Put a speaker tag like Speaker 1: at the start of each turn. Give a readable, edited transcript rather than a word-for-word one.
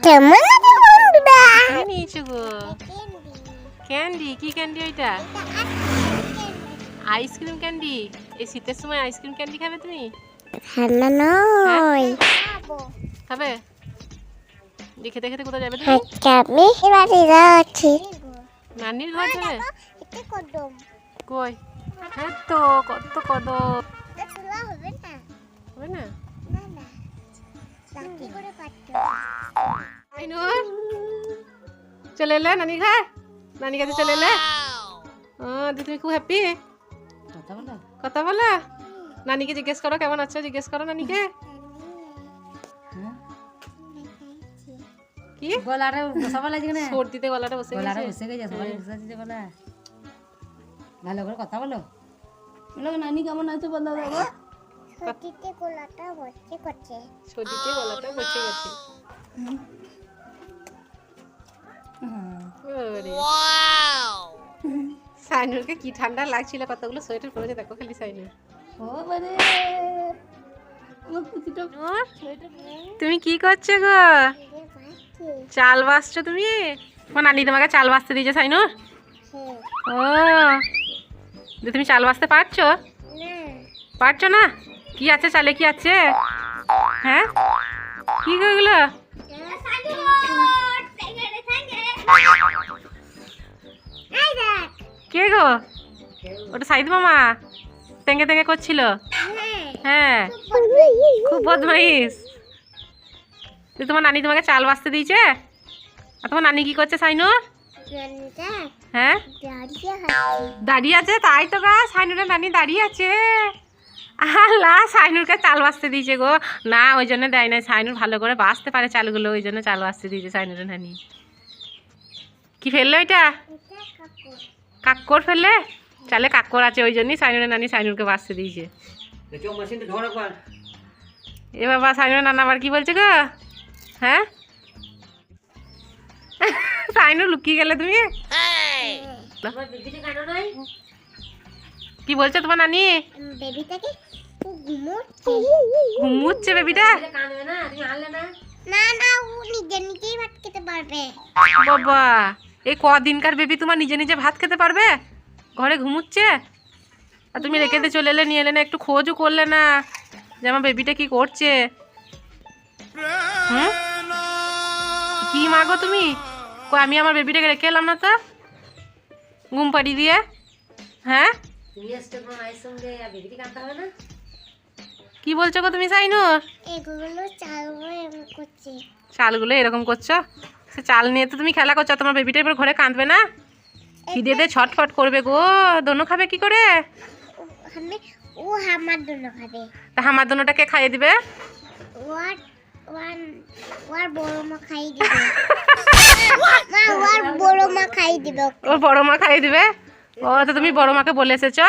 Speaker 1: কেমন আছে বন্ধুরা?
Speaker 2: কি নিয়েছো গো? ক্যান্ডি? কি ক্যান্ডি ওইটা? Ice cream candy? এই শীতের সময় আইসক্রিম ক্যান্ডি খাবে তুমি?
Speaker 1: ঠান্ডা নয়,
Speaker 2: খাবে? খেতে খেতে কোথায় যাবে তুমি?
Speaker 1: আমি বাড়ি যাচ্ছি।
Speaker 2: নানির ঘর যাবে? কই? হ্যাঁ তো, কত কদম। হবে না? আইনুর, চলে এলে নানি ঘর? নানি কাছে চলে এলে? তুমি খুব হ্যাপি? কথা বলো? নানিকে জিজ্ঞেস করো কেমন আছো, জিজ্ঞেস করো নানিকে। কি
Speaker 3: গলাটা বসাবা লাগছে না?
Speaker 2: সর্দিতে গলাটা বসে
Speaker 3: গলাটা
Speaker 2: গেছে।
Speaker 3: বসে গেছে, সবাই বসে আছে গলা। ভালো করে কথা বলো। বলো নানি কেমন আছে বলো বাবা।
Speaker 1: সর্দিতে গলাটা বসে গেছে।
Speaker 2: সর্দিতে গলাটা বসে গেছে। সাইনুরকে কি ঠান্ডা লাগছিল, কতগুলো সোয়েটার পরেছে দেখো খালি সাইনুর।
Speaker 3: ও বারে আমার কুচিটা
Speaker 2: তুমি কি করছো গো? চাল বাসছো তুমি? নানি তোমাকে চাল বাসতে দিয়েছে সাইনুর? ও, তুমি চাল বাসতে পারছো? পারছো না? কি আছে চালে, কি আছে? হ্যাঁ, কি গো এগুলো? কে গো? ওটা সাইদ মামা তেঙ্গে তেঙ্গে করছিল। হ্যাঁ, খুব বদমাইশ। তোমার নানি তোমাকে চাল বাসতে দিয়েছে? আর তোমার নানি কি করছে সাইনুর? হ্যাঁ, দাঁড়িয়ে আছে। তাই তো গা, সাইনুরের নানি দাঁড়িয়ে আছে। আল্লাহ, সাইনুরকে চাল বাসতে দিয়েছে গো। না, ওই জন্য দেয় না, সাইনুর ভালো করে বাসতে পারে চালগুলো, ওই জন্য চাল বাসতে দিয়েছে সাইনুরের নানি। কি ফেললো এটা? কাক্কর ফেললে? চালে কাক্কর আছে, ওই জন্যই সাইনুরের নানি সাইনুরকে বাসতে দিয়েছে। এ বাবা, সাইনুরের নানা আবার কি বলছে গো? হ্যাঁ, সাইনুর লুকিয়ে গেলে তুমি। কি বলছো তোমার নানি?
Speaker 1: বেবিটাকে
Speaker 2: ঘুমুচ্ছে বেবিটা?
Speaker 1: না না, ও নিজে নিজেই ভাত খেতে পারবে।
Speaker 2: বাবা, এই কদিনকার বেবি তোমার নিজে নিজে ভাত খেতে পারবে? ঘরে ঘুমুচ্ছে আর তুমি রেখে দিয়ে চলে এলে, নিয়ে এলে না, একটু খোঁজও করলে না যে আমার বেবিটা কি করছে? হুম, কি মাগো তুমি? কই, আমি আমার বেবিটাকে রেখে এলাম না তো ঘুম পাড়ি দিয়ে। হ্যাঁ,
Speaker 3: তুমি আসতে তোমার মায়ের সঙ্গে বেবিটি কাঁদতে হবে না?
Speaker 2: কি বলছো গো তুমি সাইনুর?
Speaker 1: এগুলো চালগুলো এমন করছে।
Speaker 2: চালগুলো এরকম করছো? সে চাল নিয়ে তো তুমি খেলা করছো, তোমার বেবিটা এবার ঘরে কাঁদবে না? খিদেতে ছটফট করবে গো, দোনো খাবে কি করে?
Speaker 1: ও আমার জন্য খাবে।
Speaker 2: তা আমার দোনোটাকে খাইয়ে দিবে?
Speaker 1: ওর ওর বড় মা খাই দিবে। মা, ওর বড় মা খাই দিবে।
Speaker 2: ওর বড় মা খাইয়ে দিবে? ও, তো তুমি বড় মাকে বলে এসেছো?